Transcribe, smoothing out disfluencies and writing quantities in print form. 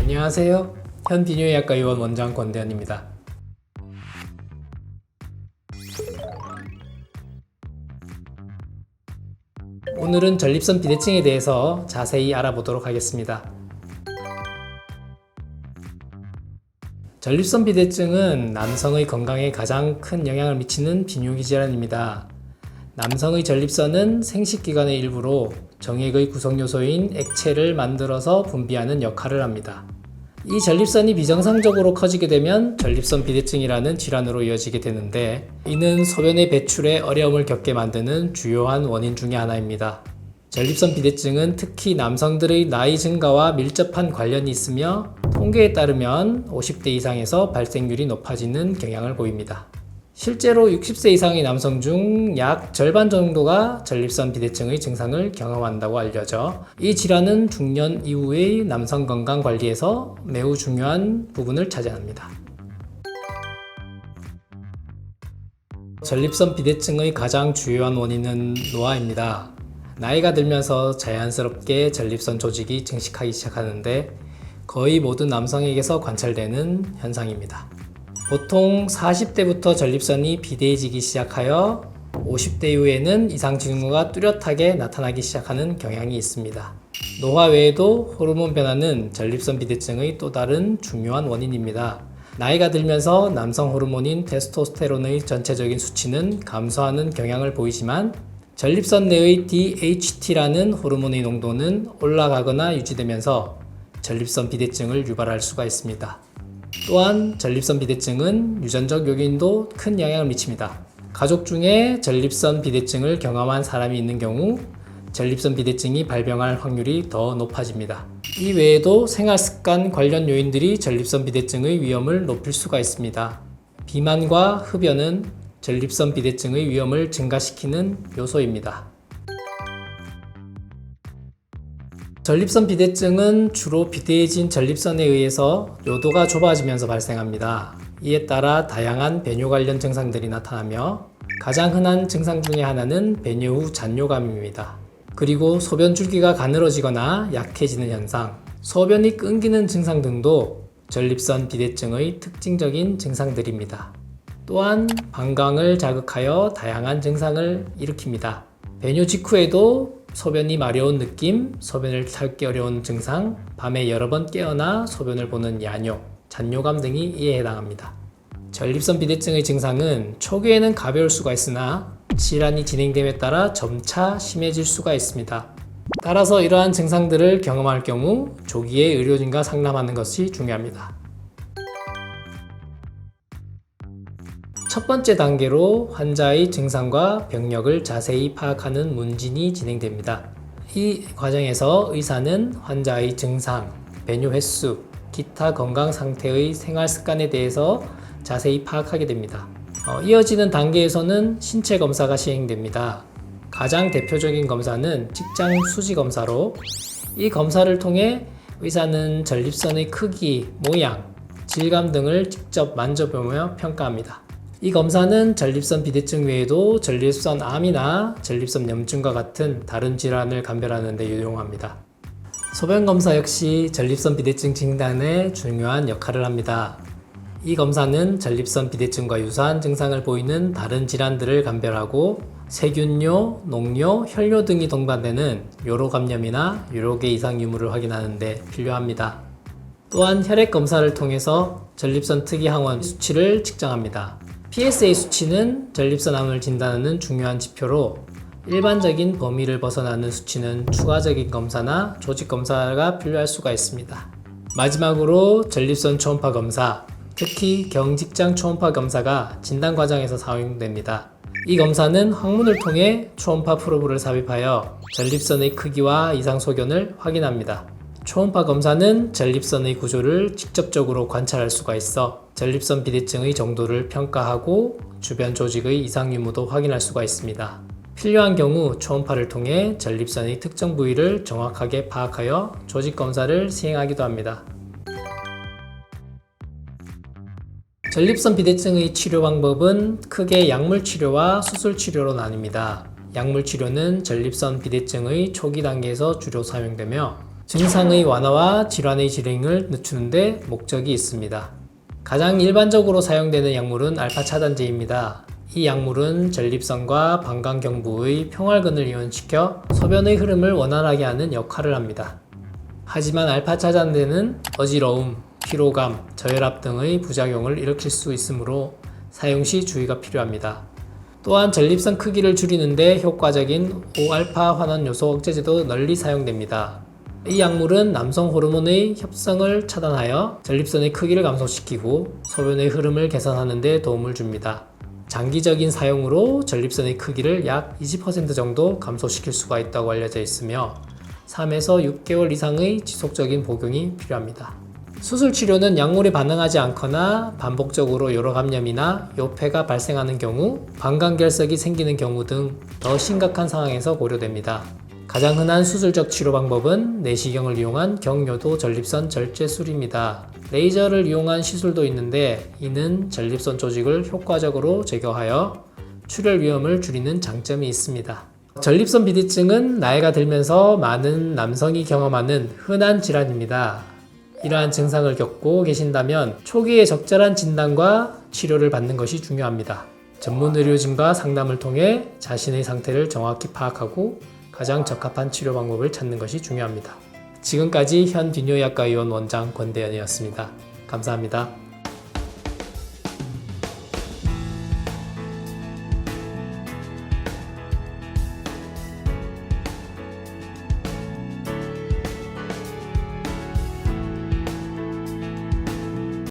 안녕하세요. 현비뇨의학과 의원 원장 권대현입니다. 오늘은 전립선 비대증에 대해서 자세히 알아보도록 하겠습니다. 전립선 비대증은 남성의 건강에 가장 큰 영향을 미치는 비뇨기 질환입니다. 남성의 전립선은 생식기관의 일부로 정액의 구성요소인 액체를 만들어서 분비하는 역할을 합니다. 이 전립선이 비정상적으로 커지게 되면 전립선 비대증이라는 질환으로 이어지게 되는데, 이는 소변의 배출에 어려움을 겪게 만드는 주요한 원인 중에 하나입니다. 전립선 비대증은 특히 남성들의 나이 증가와 밀접한 관련이 있으며 통계에 따르면 50대 이상에서 발생률이 높아지는 경향을 보입니다. 실제로 60세 이상의 남성 중 약 절반 정도가 전립선 비대증의 증상을 경험한다고 알려져, 이 질환은 중년 이후의 남성 건강 관리에서 매우 중요한 부분을 차지합니다. 전립선 비대증의 가장 주요한 원인은 노화입니다. 나이가 들면서 자연스럽게 전립선 조직이 증식하기 시작하는데, 거의 모든 남성에게서 관찰되는 현상입니다. 보통 40대부터 전립선이 비대해지기 시작하여 50대 이후에는 이상 징후가 뚜렷하게 나타나기 시작하는 경향이 있습니다. 노화 외에도 호르몬 변화는 전립선 비대증의 또 다른 중요한 원인입니다. 나이가 들면서 남성 호르몬인 테스토스테론의 전체적인 수치는 감소하는 경향을 보이지만, 전립선 내의 DHT라는 호르몬의 농도는 올라가거나 유지되면서 전립선 비대증을 유발할 수가 있습니다. 또한 전립선 비대증은 유전적 요인도 큰 영향을 미칩니다. 가족 중에 전립선 비대증을 경험한 사람이 있는 경우 전립선 비대증이 발병할 확률이 더 높아집니다. 이 외에도 생활습관 관련 요인들이 전립선 비대증의 위험을 높일 수가 있습니다. 비만과 흡연은 전립선 비대증의 위험을 증가시키는 요소입니다. 전립선 비대증은 주로 비대해진 전립선에 의해서 요도가 좁아지면서 발생합니다. 이에 따라 다양한 배뇨 관련 증상들이 나타나며, 가장 흔한 증상 중에 하나는 배뇨 후 잔뇨감입니다. 그리고 소변 줄기가 가늘어지거나 약해지는 현상, 소변이 끊기는 증상 등도 전립선 비대증의 특징적인 증상들입니다. 또한 방광을 자극하여 다양한 증상을 일으킵니다. 배뇨 직후에도 소변이 마려운 느낌, 소변을 참기 어려운 증상, 밤에 여러 번 깨어나 소변을 보는 야뇨, 잔뇨감 등이 이에 해당합니다. 전립선 비대증의 증상은 초기에는 가벼울 수가 있으나 질환이 진행됨에 따라 점차 심해질 수가 있습니다. 따라서 이러한 증상들을 경험할 경우 조기에 의료진과 상담하는 것이 중요합니다. 첫 번째 단계로 환자의 증상과 병력을 자세히 파악하는 문진이 진행됩니다. 이 과정에서 의사는 환자의 증상, 배뇨 횟수, 기타 건강 상태의 생활 습관에 대해서 자세히 파악하게 됩니다. 이어지는 단계에서는 신체 검사가 시행됩니다. 가장 대표적인 검사는 직장 수지 검사로, 이 검사를 통해 의사는 전립선의 크기, 모양, 질감 등을 직접 만져보며 평가합니다. 이 검사는 전립선 비대증 외에도 전립선 암이나 전립선 염증과 같은 다른 질환을 감별하는 데 유용합니다. 소변 검사 역시 전립선 비대증 진단에 중요한 역할을 합니다. 이 검사는 전립선 비대증과 유사한 증상을 보이는 다른 질환들을 감별하고, 세균뇨, 녹뇨, 혈뇨 등이 동반되는 요로 감염이나 요로계 이상 유무를 확인하는 데 필요합니다. 또한 혈액 검사를 통해서 전립선 특이 항원 수치를 측정합니다. PSA 수치는 전립선암을 진단하는 중요한 지표로, 일반적인 범위를 벗어나는 수치는 추가적인 검사나 조직 검사가 필요할 수가 있습니다. 마지막으로 전립선 초음파 검사, 특히 경직장 초음파 검사가 진단 과정에서 사용됩니다. 이 검사는 항문을 통해 초음파 프로브를 삽입하여 전립선의 크기와 이상 소견을 확인합니다. 초음파 검사는 전립선의 구조를 직접적으로 관찰할 수가 있어 전립선 비대증의 정도를 평가하고 주변 조직의 이상 유무도 확인할 수가 있습니다. 필요한 경우 초음파를 통해 전립선의 특정 부위를 정확하게 파악하여 조직 검사를 시행하기도 합니다. 전립선 비대증의 치료 방법은 크게 약물 치료와 수술 치료로 나뉩니다. 약물 치료는 전립선 비대증의 초기 단계에서 주로 사용되며, 증상의 완화와 질환의 진행을 늦추는 데 목적이 있습니다. 가장 일반적으로 사용되는 약물은 알파 차단제입니다. 이 약물은 전립선과 방광경부의 평활근을 이완시켜 소변의 흐름을 원활하게 하는 역할을 합니다. 하지만 알파 차단제는 어지러움, 피로감, 저혈압 등의 부작용을 일으킬 수 있으므로 사용 시 주의가 필요합니다. 또한 전립선 크기를 줄이는 데 효과적인 5알파 환원 요소 억제제도 널리 사용됩니다. 이 약물은 남성 호르몬의 협성을 차단하여 전립선의 크기를 감소시키고 소변의 흐름을 개선하는 데 도움을 줍니다. 장기적인 사용으로 전립선의 크기를 약 20% 정도 감소시킬 수가 있다고 알려져 있으며 3에서 6개월 이상의 지속적인 복용이 필요합니다. 수술 치료는 약물에 반응하지 않거나 반복적으로 요로 감염이나 요폐가 발생하는 경우, 방광결석이 생기는 경우 등 더 심각한 상황에서 고려됩니다. 가장 흔한 수술적 치료 방법은 내시경을 이용한 경요도 전립선 절제술입니다. 레이저를 이용한 시술도 있는데 이는 전립선 조직을 효과적으로 제거하여 출혈 위험을 줄이는 장점이 있습니다. 전립선 비대증은 나이가 들면서 많은 남성이 경험하는 흔한 질환입니다. 이러한 증상을 겪고 계신다면 초기에 적절한 진단과 치료를 받는 것이 중요합니다. 전문 의료진과 상담을 통해 자신의 상태를 정확히 파악하고 가장 적합한 치료 방법을 찾는 것이 중요합니다. 지금까지 현비뇨의학과의원 원장 권대현이었습니다. 감사합니다.